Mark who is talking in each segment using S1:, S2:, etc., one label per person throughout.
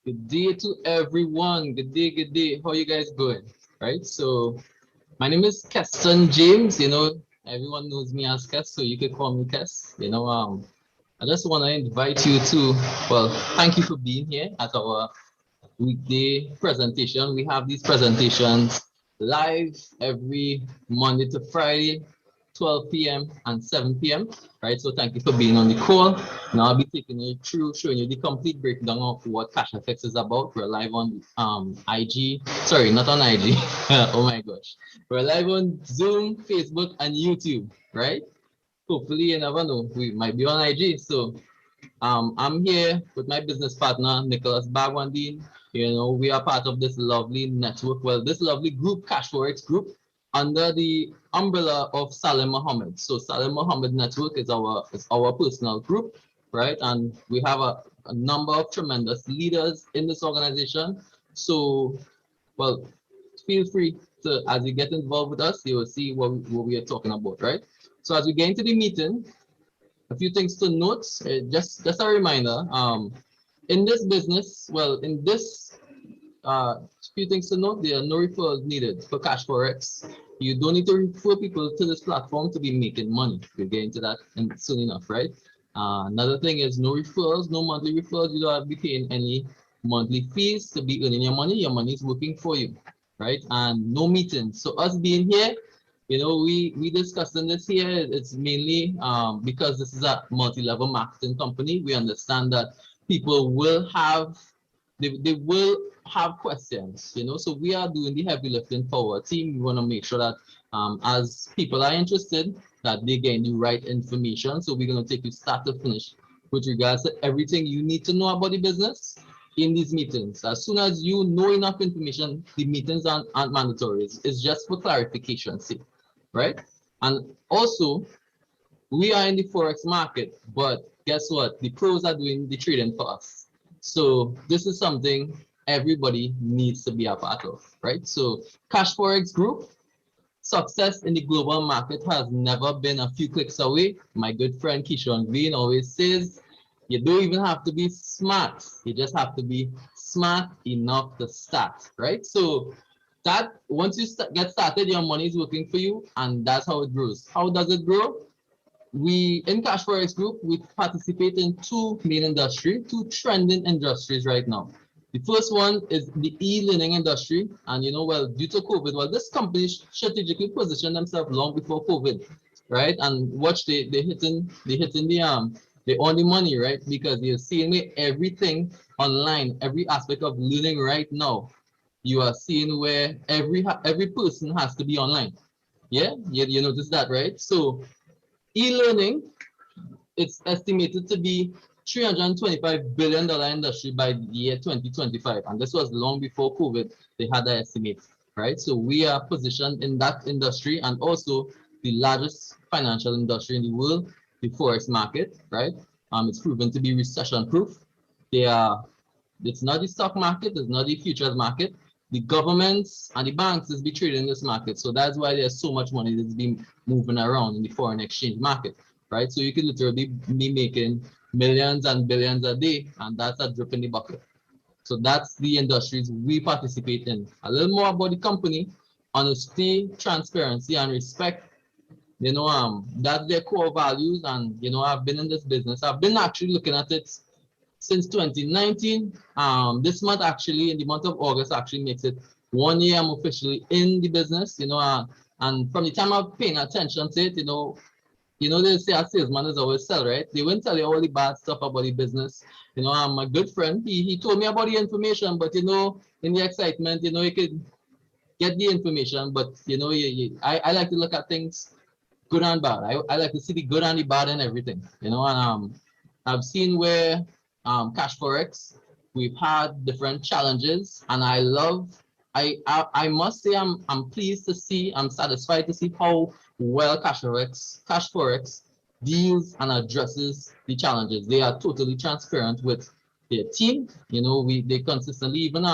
S1: Good day to everyone. Good day, good day. How you guys going? Right. So my name is Keston James. Everyone knows me as Kes, so you could call me Kes. I just want to invite you to, well, thank you for being here at our weekday presentation. We have these presentations live every Monday to Friday, 12 p.m. and 7 p.m. Right. So thank you for being on the call. Now I'll be taking you through, showing you the complete breakdown of what Cashfx is about. We're live on IG. Sorry, not on IG. Oh my gosh. We're live on Zoom, Facebook, and YouTube. Right. Hopefully, you never know. We might be on IG. So I'm here with my business partner, Nicholas Bagwandine. We are part of this lovely network, well, this lovely group, Cashfx group, under the umbrella of Salim Mohammed. So Salim Mohammed Network is our personal group, right? And we have a number of tremendous leaders in this organization. So, well, feel free to, as you get involved with us, you will see what we are talking about, right? So as we get into the meeting, a few things to note, just a reminder, in this business, well, in this few things to note, there are no referrals needed for Cashfx. You don't need to refer people to this platform to be making money. We'll get into that soon enough, right? Another thing is no referrals, no monthly referrals. You don't have to be paying any monthly fees to be earning your money. Your money is working for you, right? And no meetings. So us being here, we discussing this here. It's mainly because this is a multi-level marketing company. We understand that people will have they will have questions, so we are doing the heavy lifting for our team. We want to make sure that as people are interested, that they get the right information. So we're going to take you start to finish with regards to everything you need to know about the business in these meetings. As soon as you know enough information, the meetings aren't mandatory. It's just for clarification sake, right? And also, we are in the Forex market, but guess what? The pros are doing the trading for us. So this is something everybody needs to be a part of, right? So Cashfx Group, success in the global market has never been a few clicks away. My good friend Kishon Green always says, you don't even have to be smart. You just have to be smart enough to start, right? So that once you get started, your money is working for you, and that's how it grows. How does it grow? We in Cashfx Group, we participate in two main industries, two trending industries right now. The first one is the e-learning industry, and well, due to COVID, well, this company strategically positioned themselves long before COVID, right? And watch they hitting they on the money, right? Because you're seeing everything online, every aspect of learning right now. You are seeing where every person has to be online. Yeah, you notice that, right? So e-learning, it's estimated to be $325 billion industry by the year 2025. And this was long before COVID, they had that estimate, right? So we are positioned in that industry, and also the largest financial industry in the world, the Forex market, right? It's proven to be recession proof. It's not the stock market, it's not the futures market. The governments and the banks is be trading this market. So that's why there's so much money that's been moving around in the foreign exchange market, right? So you could literally be making millions and billions a day, and that's a drop in the bucket. So that's the industries we participate in. A little more about the company: honesty, transparency, and respect. That's their core values. And I've been in this business. I've been actually looking at it since 2019. This month, actually, in the month of August, actually makes it 1 year I'm officially in the business. And from the time I'm paying attention to it, they say a salesman is always sell, right? They won't tell you all the bad stuff about the business. I'm a good friend. He told me about the information, but in the excitement, you could get the information, but I like to look at things good and bad. I like to see the good and the bad and everything. And I've seen where Cashfx, we've had different challenges, and I must say I'm pleased to see, I'm satisfied to see how well Cashfx deals and addresses the challenges. They are totally transparent with their team. They consistently, even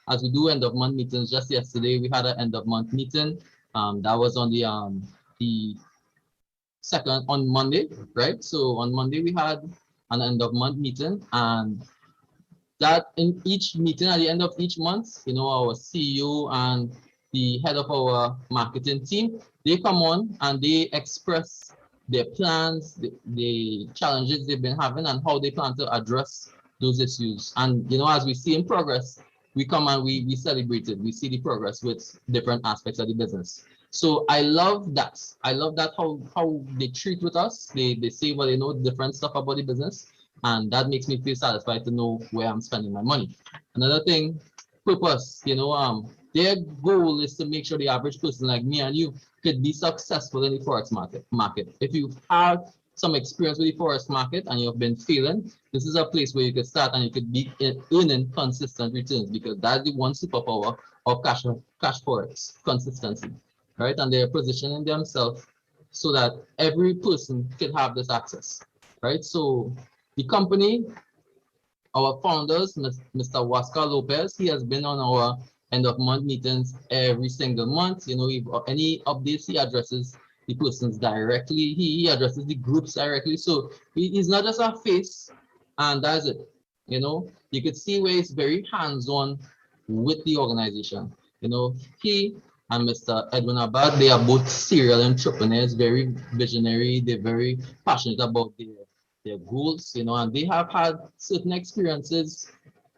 S1: as we do end of month meetings. Just yesterday we had an end of month meeting. That was on the second, on Monday, right? So on Monday we had an end of month meeting, and that in each meeting at the end of each month, our CEO and the head of our marketing team, they come on and they express their plans, the challenges they've been having, and how they plan to address those issues. And as we see in progress, we come and we celebrate it. We see the progress with different aspects of the business. So I love that. I love that how they treat with us. They say, well, they know different stuff about the business, and that makes me feel satisfied to know where I'm spending my money. Another thing, purpose. Their goal is to make sure the average person like me and you could be successful in the forex market. If you have some experience with the forex market and you've been failing, this is a place where you could start and you could be earning consistent returns, because that's the one superpower of cash forex: consistency, right? And they're positioning themselves so that every person can have this access, right? So the company, our founders, Mr. Oscar Lopez, he has been on our end of month meetings every single month. If any updates, he addresses the persons directly. He addresses the groups directly. So he's not just a face, and that's it. You could see where he's very hands-on with the organization. He and Mr. Edwin Abad, they are both serial entrepreneurs, very visionary. They're very passionate about their goals, and they have had certain experiences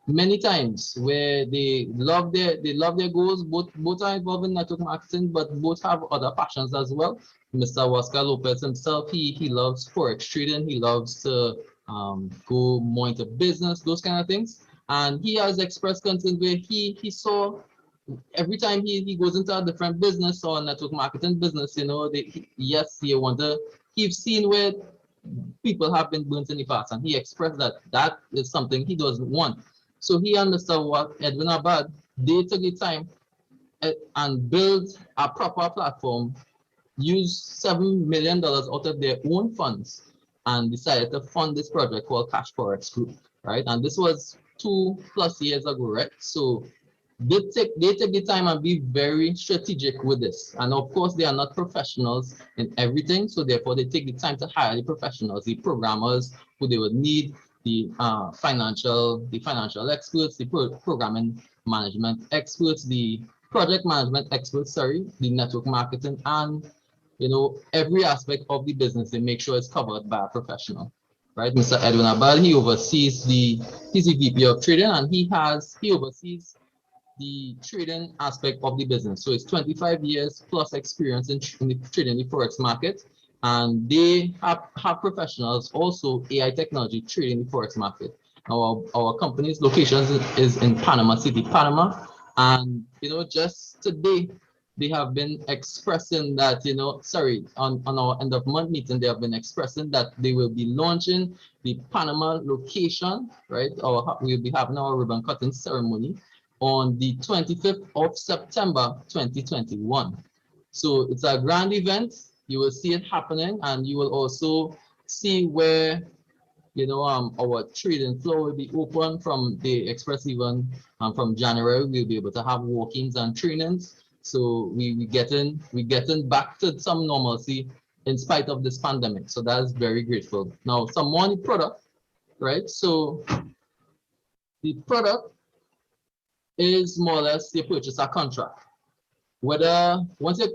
S1: many times where they love their goals. Both are involved in network marketing, but both have other passions as well. Mr. Oscar Lopez himself, he loves forex trading. He loves to go more into business, those kind of things. And he has expressed concern where he saw every time he goes into a different business or network marketing business, he's seen where people have been burnt in the past, and he expressed that is something he doesn't want. So he understood what Edwin Abad, they took the time and build a proper platform, use $7 million out of their own funds, and decided to fund this project called Cash Forex Group, right? And this was 2+ years ago, right? So they take the time and be very strategic with this. And of course, they are not professionals in everything, so therefore they take the time to hire the professionals, the programmers who they would need, the financial experts, the programming management experts, the project management experts, the network marketing, and every aspect of the business. They make sure it's covered by a professional, right? Mr. Edwin Abad, he's the VP of trading, and he oversees the trading aspect of the business. So it's 25 years plus experience in trading the forex market. And they have professionals also AI technology trading the forex market. Our company's location is in Panama City, Panama. And just today they have been expressing that, on our end of month meeting, they have been expressing that they will be launching the Panama location, right? We'll be having our ribbon cutting ceremony on the 25th of September 2021. So it's a grand event. You will see it happening, and you will also see where our trading floor will be open from the express even from January. We'll be able to have walk-ins and trainings. So we getting back to some normalcy in spite of this pandemic. So that's very grateful. Now some money product, right? So the product is more or less you purchase a contract. Whether once you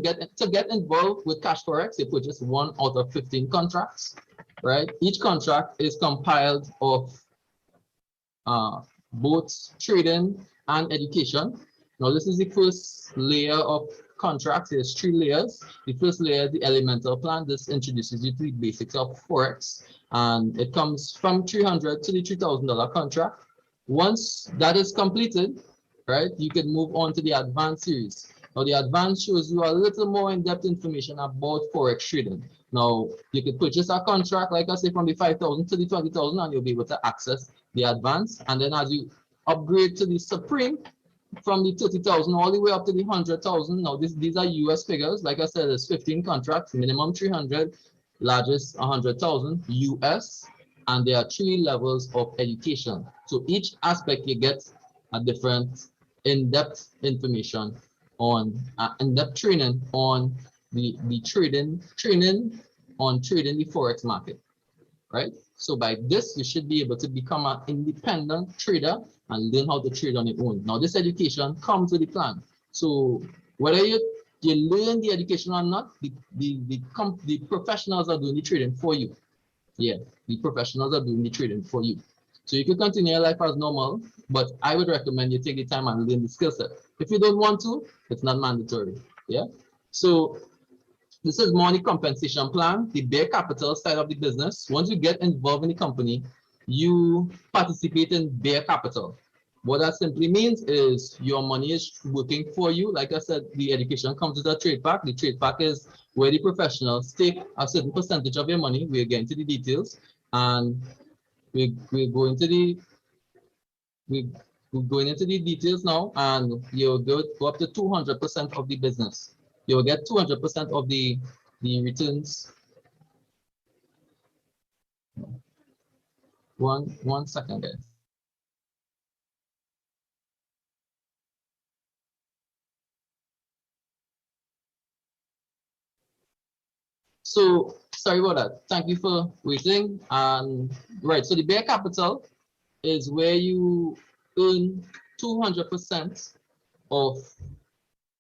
S1: get involved with Cash Forex, you purchase 1 out of 15 contracts, right? Each contract is compiled of both trading and education. Now this is the first layer of contracts. There's 3 layers. The first layer is the elemental plan. This introduces you to the basics of Forex, and it comes from $300 to the $3,000 contract. Once that is completed, right, you can move on to the advanced series. Now the advanced shows you a little more in-depth information about forex trading. Now you can purchase a contract, like I say, from the 5,000 to the 20,000, and you'll be able to access the advanced. And then as you upgrade to the supreme, from the 30,000 all the way up to the 100,000. Now these are US figures. Like I said, there's 15 contracts, minimum 300, largest 100,000 US. And there are 3 levels of education. So each aspect you get a different in-depth information on in-depth training on the trading on trading the forex market, right? So by this, you should be able to become an independent trader and learn how to trade on your own. Now, this education comes with the plan. So whether you learn the education or not, the professionals are doing the trading for you. Yeah, the professionals are doing the trading for you. So you can continue your life as normal, but I would recommend you take the time and learn the skill set. If you don't want to, it's not mandatory. Yeah. So this is more on the compensation plan, the bare capital side of the business. Once you get involved in the company, you participate in bare capital. What that simply means is your money is working for you. Like I said, the education comes with a trade pack. The trade pack is where the professionals take a certain percentage of your money. We'll get into the details, and we're going to the we're going into the details now, and you'll go up to 200% of the business. You'll get 200% of the returns. One second, guys. So sorry about that. Thank you for waiting. And right, so the bare capital is where you earn 200% of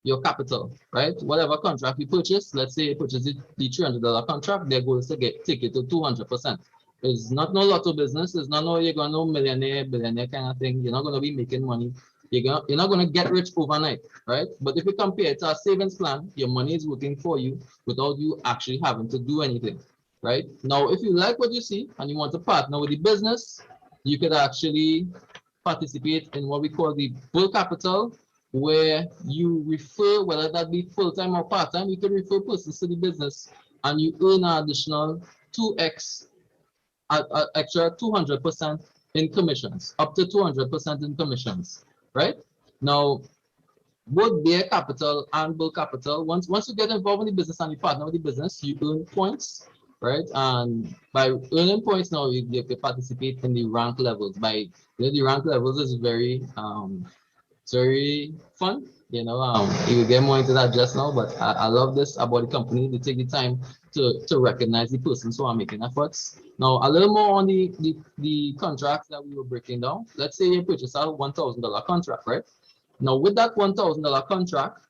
S1: your capital, right? Whatever contract you purchase, let's say you purchase the $300 contract, their goal is to take it to 200%. It's not no lotto business. It's not no you're gonna know millionaire, billionaire kind of thing. You're not gonna be making money. You're not gonna get rich overnight, right? But if you compare it to a savings plan, your money is working for you without you actually having to do anything, right? Now, if you like what you see and you want to partner with the business, you could actually participate in what we call the bull capital, where you refer, whether that be full-time or part-time, you can refer persons to the business and you earn an additional 2x, extra 200% in commissions, up to 200% in commissions, right? Now, both bare capital and bull capital, once you get involved in the business and you partner with the business, you earn points, right? And by earning points now, you can participate in the rank levels. The rank levels is very fun. You will get more into that just now, but I love this about the company. They take the time to recognize the persons who are making efforts. Now, a little more on the contracts that we were breaking down. Let's say you purchase a $1,000 contract, right? Now, with that $1,000 contract,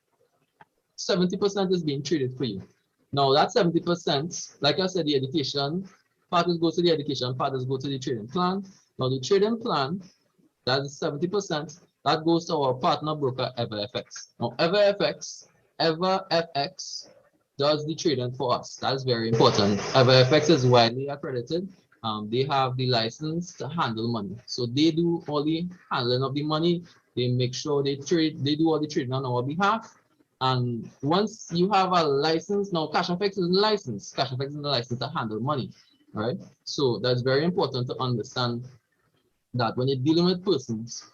S1: 70% is being traded for you. Now, that 70%, like I said, the education part goes to the education, part goes to the trading plan. Now, the trading plan, that is 70%. That goes to our partner broker, EverFX. Now, EverFX does the trading for us. That's very important. EverFX is widely accredited. They have the license to handle money. So they do all the handling of the money. They make sure they do all the trading on our behalf. And once you have a license, now Cashfx is licensed. Cashfx is licensed to handle money, right? So that's very important to understand that when you're dealing with persons,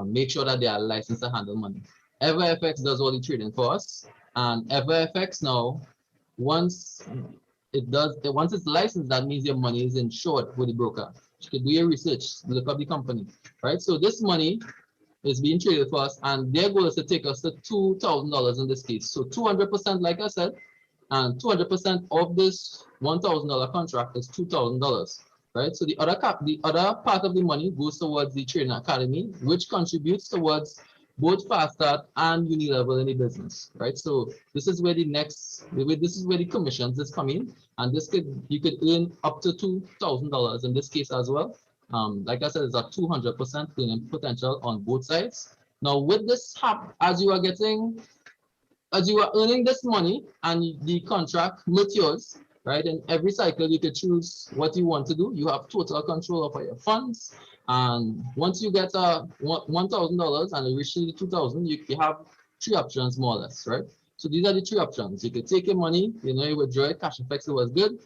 S1: make sure that they are licensed to handle money. EverFX does all the trading for us, and EverFX now, once it's licensed, that means your money is insured with the broker. You can do your research, look up the company, right? So this money is being traded for us, and their goal is to take us to $2,000 in this case. So 200%, like I said, and 200% of this $1,000 contract is $2,000. Right, so the other part of the money goes towards the training academy, which contributes towards both fast start and unilevel in the business. Right, so this is where the commissions is coming, and you could earn up to $2,000 in this case as well. Like I said, it's a 200% earning potential on both sides. Now, with this as you are earning this money and the contract matures, right? In every cycle, you can choose what you want to do. You have total control over your funds. And once you get $1,000 and you reach the 2,000, you have three options more or less, right? So these are the three options. You can take your money, you withdraw it. Cashfx was good.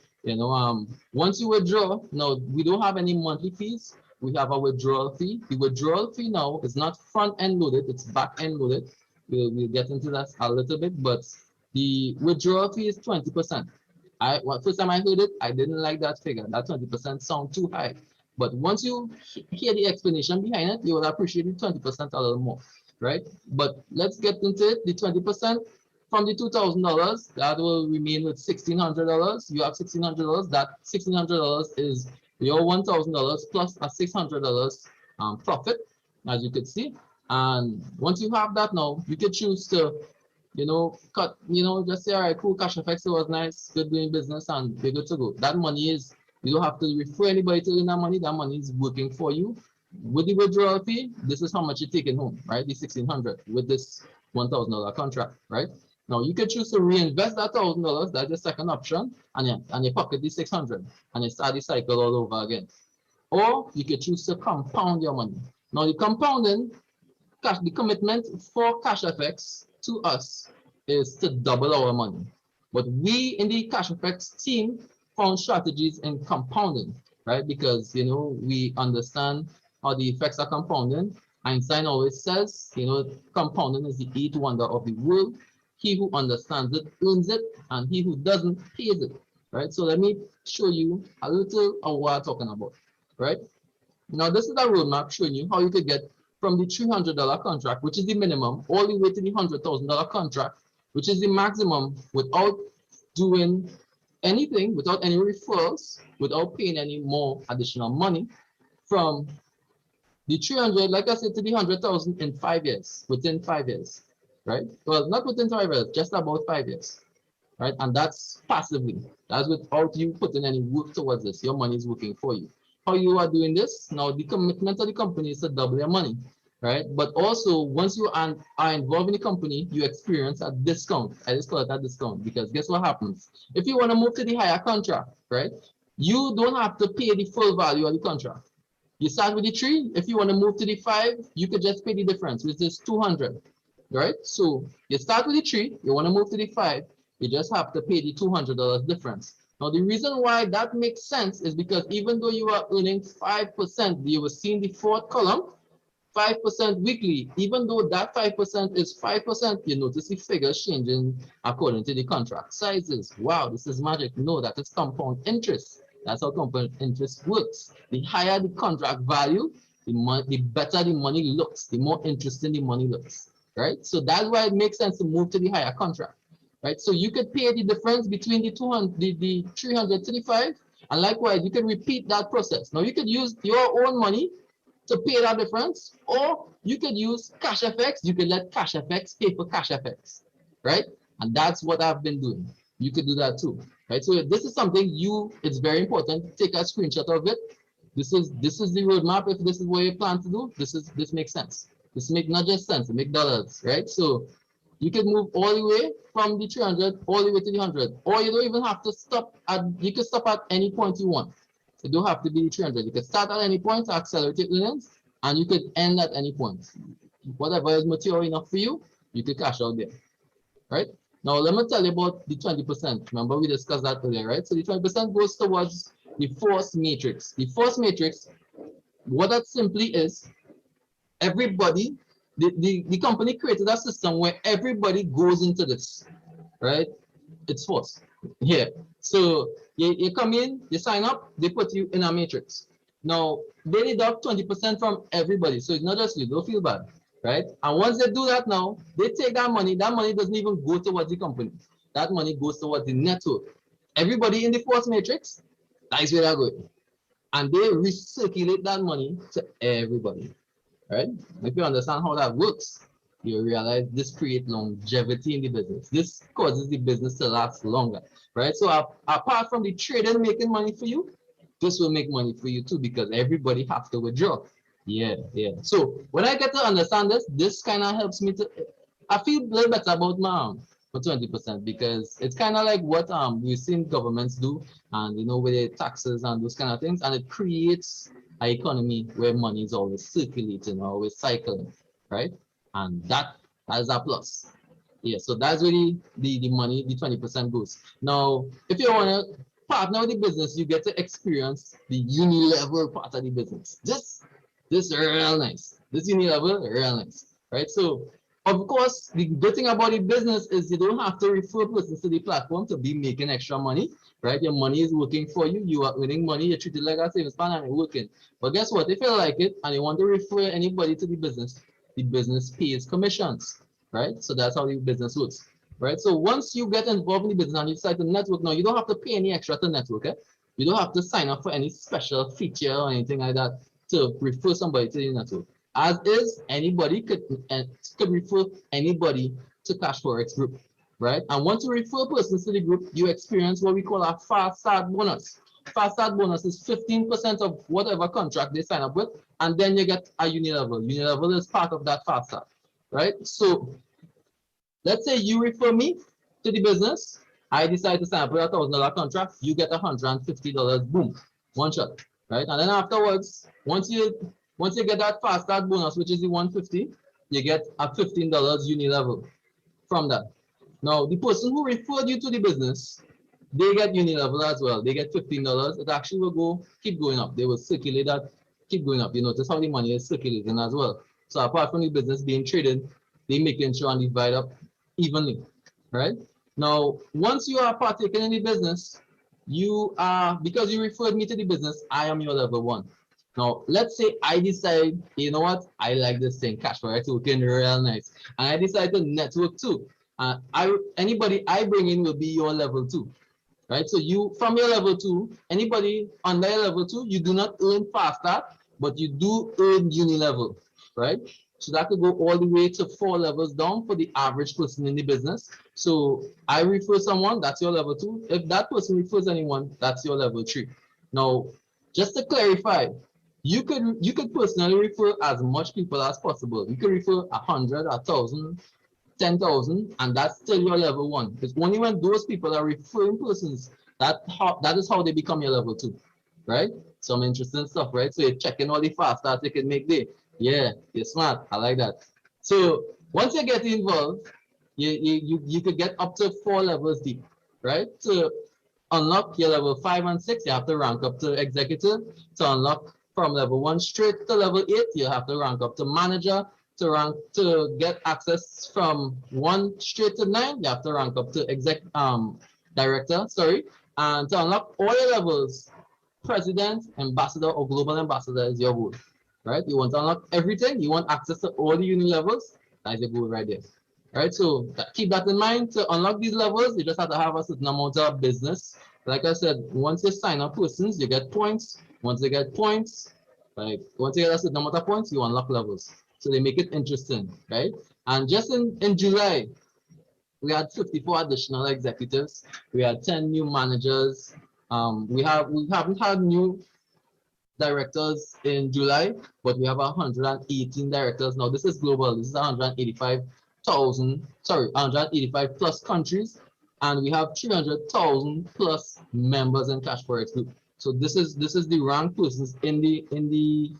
S1: Once you withdraw, now we don't have any monthly fees. We have a withdrawal fee. The withdrawal fee now is not front end loaded, it's back end loaded. We'll get into that a little bit, but the withdrawal fee is 20%. First time I heard it, I didn't like that figure. That 20% sound too high. But once you hear the explanation behind it, you will appreciate the 20% a little more, right? But let's get into it. The 20% from the $2,000, that will remain with $1,600. You have $1,600. That $1,600 is your $1,000 plus a $600 profit, as you could see. And once you have that now, you can choose to, cut, just say, all right, cool, Cashfx, it was nice, good doing business, and we're good to go. That money is, you don't have to refer anybody to that money is working for you. With the withdrawal fee, this is how much you're taking home, right? The 1,600 with this $1,000 contract, right? Now you can choose to reinvest that $1,000. That's the second option, and you pocket the 600, and you start the cycle all over again. Or you can choose to compound your money. Now the compounding, the commitment for Cashfx to us is to double our money. But we in the Cashfx team found strategies in compounding, right? Because we understand how the effects are compounding. Einstein always says, compounding is the eighth wonder of the world. He who understands it earns it, and he who doesn't pays it, right? So let me show you a little of what I'm talking about, right? Now this is a roadmap showing you how you could get from the $300 contract, which is the minimum, all the way to the $100,000 contract, which is the maximum, without doing anything, without any referrals, without paying any more additional money, from the 300, like I said, to the 100,000 in 5 years, within 5 years, right? Well, not within 5 years, just about 5 years, right? And that's passively. That's without you putting any work towards this. Your money is working for you. How you are doing this? Now, the commitment of the company is to double your money, right? But also, once you are involved in the company, you experience a discount. I just call it a discount, because guess what happens? If you want to move to the higher contract, right, you don't have to pay the full value of the contract. You start with the 3. If you want to move to the 5, you could just pay the difference, which is 200, right? So you start with the 3, you want to move to the 5, you just have to pay the $200 difference. Now, the reason why that makes sense is because even though you are earning 5%, you will see in the fourth column, 5% weekly. Even though that 5% is 5%, you notice the figures changing according to the contract sizes. Wow, this is magic. No, that is compound interest. That's how compound interest works. The higher the contract value, the better the money looks, the more interesting the money looks, right? So that's why it makes sense to move to the higher contract. Right, so you could pay the difference between the 335, and likewise you can repeat that process. Now you could use your own money to pay that difference, or you could use Cashfx. You could let Cashfx pay for Cashfx, right? And that's what I've been doing. You could do that too, right? So this is something it's very important. Take a screenshot of it. This is the roadmap. If this is what you plan to do, this makes sense. This makes not just sense, it makes dollars, right? So you can move all the way from the 300 all the way to the 100, or you don't even have to stop you can stop at any point you want. You don't have to be the 300. You can start at any point to accelerate your earnings, and you could end at any point. Whatever is mature enough for you, you could cash out there, right? Now let me tell you about the 20%. Remember we discussed that earlier, right? So the 20% goes towards the force matrix. The force matrix, what that simply is, everybody, the company created a system where everybody goes into this, right? It's forced. Yeah. So you come in, you sign up, they put you in a matrix. Now they deduct 20% from everybody. So it's not just you, don't feel bad, right? And once they do that now, they take that money doesn't even go towards the company. That money goes towards the network. Everybody in the force matrix, that's where they're going. And they recirculate that money to everybody. Right? If you understand how that works, you realize this creates longevity in the business. This causes the business to last longer, right? So apart from the trader making money for you, this will make money for you too, because everybody has to withdraw. Yeah. So when I get to understand this kind of helps me to, I feel a little better about my for 20%, because it's kind of like what we've seen governments do, and with the taxes and those kind of things, and it creates an economy where money is always circulating, always cycling, right? And that is a plus. Yeah, so that's where the money, the 20% goes. Now, if you want to partner with the business, you get to experience the uni-level part of the business. This is real nice. This uni-level, real nice, right? So, of course, the good thing about the business is you don't have to refer persons to the platform to be making extra money, right? Your money is working for you. You are earning money. You're treated like a savings plan and it's working. But guess what? If you like it and you want to refer anybody to the business pays commissions, right? So that's how the business works, right? So once you get involved in the business and you decide to network, now you don't have to pay any extra to network, eh? You don't have to sign up for any special feature or anything like that to refer somebody to the network. As is, anybody could refer anybody to Cashfx group, right? And once you refer persons to the group, you experience what we call a fast start bonus. Fast start bonus is 15% of whatever contract they sign up with, and then you get a unilevel. Unilevel is part of that fast start, right? So let's say you refer me to the business. I decide to sign up for a $1,000 contract. You get $150, boom, one shot, right? And then afterwards, once you get that fast start bonus, which is the 150, you get a $15 unilevel from that. Now, the person who referred you to the business, they get unilevel as well. They get $15. It actually will keep going up. They will circulate that, keep going up. You notice how the money is circulating as well. So apart from the business being traded, they making sure and divide up evenly, right? Now, once you are partaking in the business, because you referred me to the business, I am your level 1. Now, let's say I decide, you know what, I like this thing, Cashfx working real nice, and I decide to network too. Anybody I bring in will be your level 2, right? So from your level 2, anybody under your level 2, you do not earn fast start, but you do earn unilevel, right? So that could go all the way to 4 levels down for the average person in the business. So I refer someone, that's your level 2. If that person refers anyone, that's your level 3. Now, just to clarify, you could personally refer as much people as possible. You could refer 100, 1,000, 10,000, and that's still your level 1. Because only when those people are referring persons, that is how they become your level 2, right? Some interesting stuff, right? So you're checking all the fast starts you can make there. Yeah, you're smart. I like that. So once you get involved, you could get up to 4 levels deep, right? To unlock your level 5 and 6, you have to rank up to executive. To unlock from level 1 straight to level 8, you have to rank up to manager. To get access from 1 straight to 9, you have to rank up to director, sorry. And to unlock all your levels, president, ambassador, or global ambassador is your goal, right? You want to unlock everything. You want access to all the uni levels. That's your goal right there, right? So keep that in mind. To unlock these levels, you just have to have a certain amount of business. Like I said, once you sign up persons, you get points. Once you get points, once you get a certain amount of points, you unlock levels. So they make it interesting, right? And just in July, we had 54 additional executives. We had 10 new managers. We haven't had new directors in July, but we have 118 directors. Now, this is global. This is 185 plus countries, and we have 300,000 plus members in Cashfx group. So this is the rank persons in the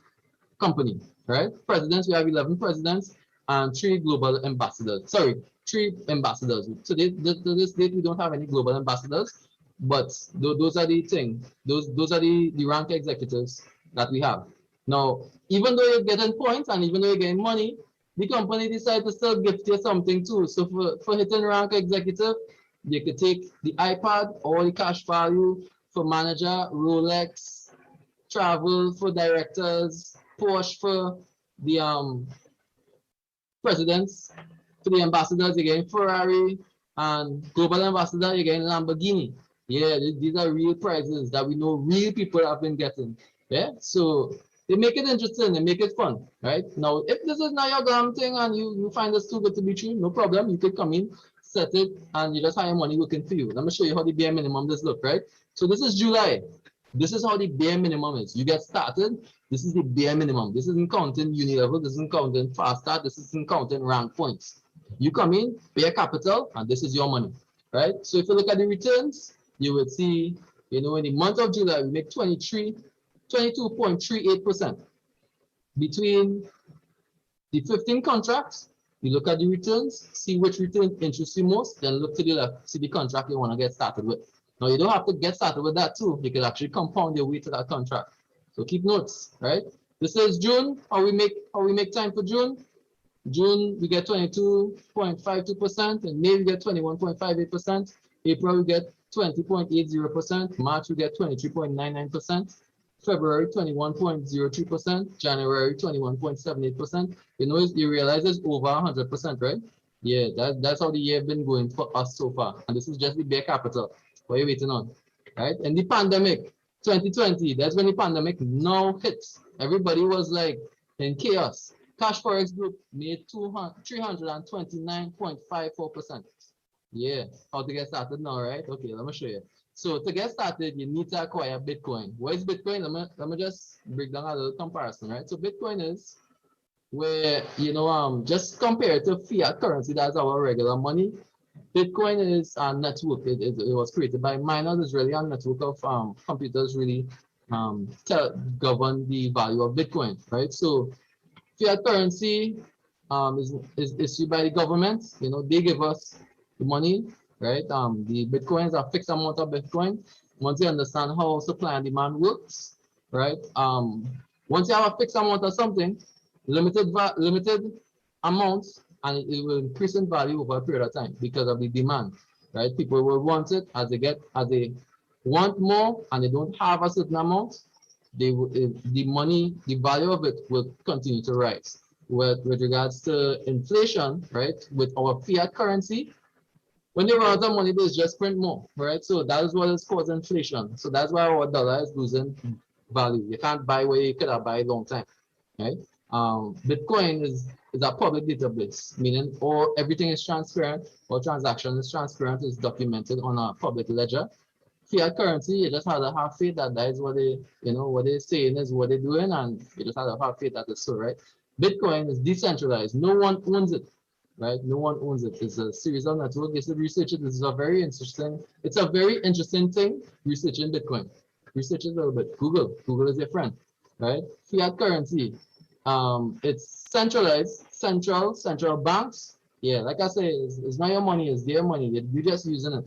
S1: company, right? Presidents, we have 11 presidents and 3 global ambassadors. Sorry, 3 ambassadors. To this date, we don't have any global ambassadors, but those are the things. Those are the rank executives that we have. Now, even though you're getting points and even though you're getting money, the company decided to still gift you something too. So for hitting rank executive, you could take the iPad or the cash value for manager, Rolex, travel for directors, Porsche for the presidents, for the ambassadors, you're getting Ferrari, and global ambassador, you're getting Lamborghini. Yeah, these are real prizes that we know real people have been getting. Yeah, so they make it interesting, they make it fun, right? Now, if this is not your glam thing and you find this too good to be true, no problem. You could come in, set it, and you just have your money working for you. Let me show you how the bare minimum does look, right? So this is July. This is how the bare minimum is. You get started. This is the bare minimum. This isn't counting uni level. This isn't counting fast start. This isn't counting rank points. You come in, pay a capital, and this is your money, right? So if you look at the returns, you will see, in the month of July, we make 22.38%. Between the 15 contracts, you look at the returns, see which return interests you most, then look to the left, see the contract you want to get started with. Now, you don't have to get started with that too. You can actually compound your way to that contract. So keep notes, right? This is June. How we make time for June? June, we get 22.52%. In May, we get 21.58%. April, we get 20.80%. March, we get 23.99%. February, 21.03%. January, 21.78%. You realize it's over 100%, right? Yeah, that's how the year been going for us so far. And this is just the bare capital. What are you waiting on, right? In the pandemic, 2020, that's when the pandemic now hits. Everybody was like in chaos. Cashfx Group made 329.54%. Yeah, how to get started now, right? Okay, let me show you. So to get started, you need to acquire Bitcoin. What is Bitcoin? Let me just break down a little comparison, right? So Bitcoin is where, just compare it to fiat currency, that's our regular money. Bitcoin is a network. It was created by miners. It's really a network of computers really govern the value of Bitcoin, right? So fiat currency is issued by the government. They give us the money, right? The Bitcoins are fixed amount of Bitcoin. Once you understand how supply and demand works, right? Once you have a fixed amount of something, limited amounts, and it will increase in value over a period of time because of the demand, right? People will want it as they want more and they don't have a certain amount, the value of it will continue to rise. With regards to inflation, right? With our fiat currency, when you run out of money, they just print more, right? So that is what is causing inflation. So that's why our dollar is losing value. You can't buy where you could have buy a long time, right? Bitcoin is a public database, meaning everything is transparent, all transaction is transparent, is documented on a public ledger. Fiat currency, you just have to have faith that that is what what they're saying is what they're doing, and you just have to have faith that it's so, right? Bitcoin is decentralized. No one owns it, right? No one owns it. It's a series of networks. You should research it. This is a very interesting thing, researching Bitcoin. Research it a little bit. Google is your friend, right? Fiat currency, it's centralized, central banks. Yeah, like I say, it's not your money, it's their money. You're just using it.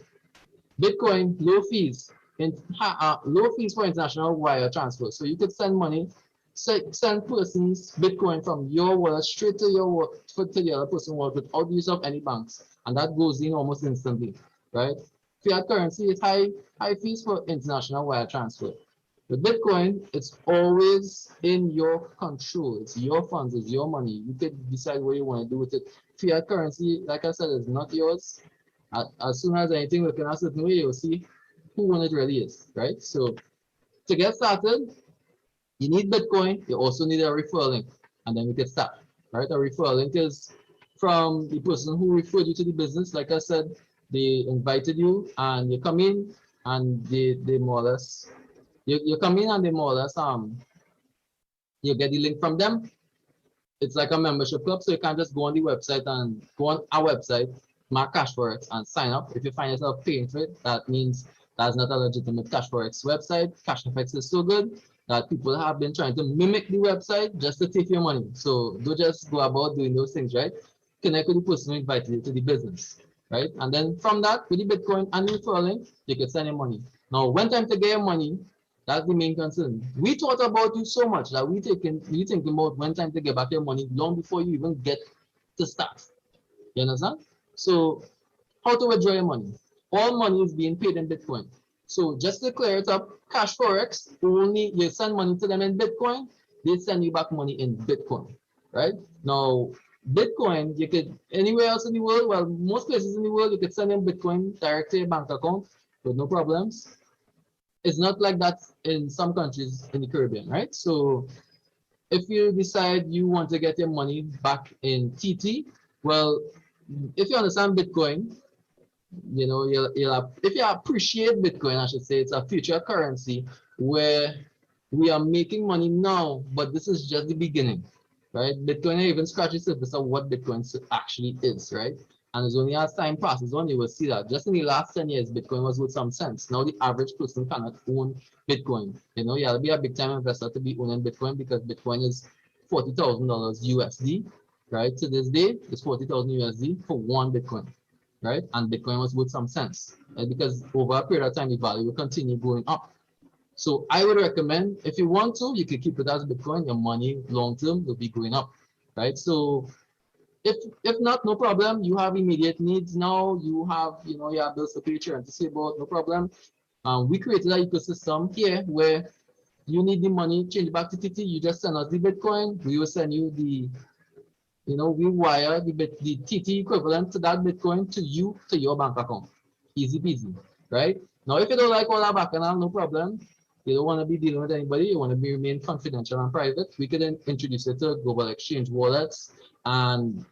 S1: Bitcoin, low fees, low fees for international wire transfer. So you could send money, send persons Bitcoin from your wallet straight to your wallet, to the other person's wallet without use of any banks, and that goes in almost instantly, right? Fiat currency is high fees for international wire transfer. With Bitcoin, it's always in your control. It's your funds, it's your money. You could decide what you want to do with it. Fiat currency, like I said, is not yours. As soon as anything looking a certain way, you'll see who one it really is, right? So to get started, you need Bitcoin. You also need a referral link, and then you can start, right? A referral link is from the person who referred you to the business. Like I said, they invited you, and you come in, and they more or less, you come in, and they more or less, you get the link from them. It's like a membership club, so you can't just go on the website and go on our website, mark Cashfx, and sign up. If you find yourself paying for it, that means that's not a legitimate Cashfx website. Cashfx is so good that people have been trying to mimic the website just to take your money. So don't just go about doing those things, right? Connect with the person who invited you to the business, right? And then from that, with the Bitcoin and referral link, you can send your money. Now, when time to get your money, that's the main concern. We thought about you so much that we thinking about when time to get back your money long before you even get to start. You understand? So how to withdraw your money? All money is being paid in Bitcoin. So just to clear it up, Cashfx, only you send money to them in Bitcoin, they send you back money in Bitcoin, right? Now, Bitcoin, you could, anywhere else in the world, well, most places in the world, you could send in Bitcoin direct to your bank account with no problems. It's not like that in some countries in the Caribbean, right? So if you decide you want to get your money back in TT, well, if you understand Bitcoin, if you appreciate Bitcoin, I should say, it's a future currency where we are making money now, but this is just the beginning, right? Bitcoin even scratches the surface of what Bitcoin actually is, right? And it's only as time passes on, you will see that. Just in the last 10 years, Bitcoin was worth some sense. Now the average person cannot own Bitcoin. You have to be a big time investor to be owning Bitcoin because Bitcoin is $40,000 USD, right? To this day, it's 40,000 USD for one Bitcoin, right? And Bitcoin was worth some sense, right? Because over a period of time, the value will continue going up. So I would recommend, if you want to, you can keep it as Bitcoin. Your money long-term will be going up, right? So if not, no problem. You have immediate needs now. You have, you have bills to pay, and to save about, no problem. We created an ecosystem here where you need the money, change back to TT. You just send us the Bitcoin. We will send you the, we wire the TT equivalent to that Bitcoin to you, to your bank account. Easy peasy, right? Now, if you don't like all that bacchanal, no problem. you don't want to be dealing with anybody, you want to be remain confidential and private, we could then introduce you to global exchange wallets and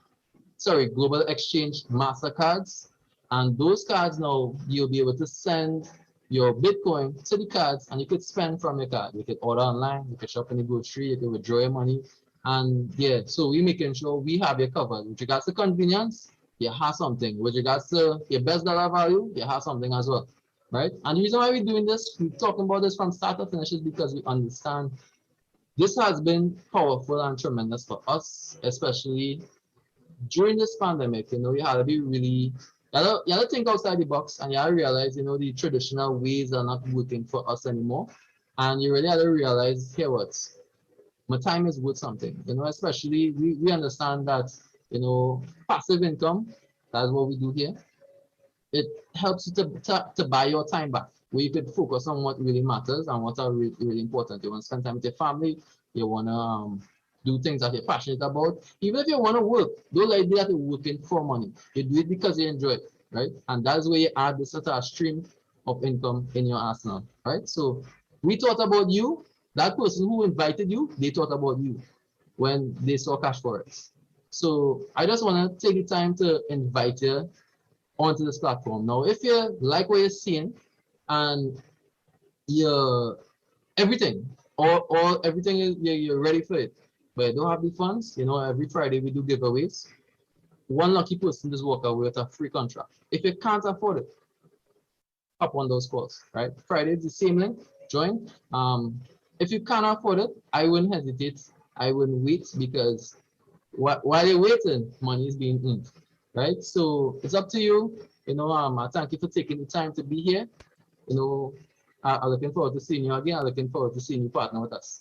S1: global exchange MasterCards. And those cards now, you'll be able to send your Bitcoin to the cards and you could spend from your card. You could order online, you could shop in the grocery, you could withdraw your money. And yeah, so we're making sure we have you covered. With regards to convenience, you have something. With regards to your best dollar value, you have something as well, right? And the reason why we're doing this, we're talking about this from start to finish is because we understand this has been powerful and tremendous for us, especially during this pandemic. You know, you had to be really, you had to think outside the box and you had to realize, you know, the traditional ways are not working for us anymore. And you really had to realize, here what, my time is worth something, you know, especially we understand that, you know, passive income, that's what we do here. It helps you to buy your time back, where you could focus on what really matters and what are really, really important. You want to spend time with your family, you want to do things that you're passionate about. Even if you want to work, don't like that you're working for money. You do it because you enjoy it, right? And that's where you add this sort of stream of income in your arsenal, right? So we thought about you. That person who invited you, they thought about you when they saw Cashfx. So I just want to take the time to invite you onto this platform. Now, if you like what you're seeing and you're everything, or everything is you're ready for it, but you don't have the funds, you know, every Friday we do giveaways. One lucky person just walk away with a free contract. If you can't afford it, hop on those calls, right? Friday is the same link, join. If you can't afford it, I wouldn't hesitate. I wouldn't wait because while you're waiting, money is being earned, right? So it's up to you. You know, I thank you for taking the time to be here. You know, I'm looking forward to seeing you again. I'm looking forward to seeing you partner with us.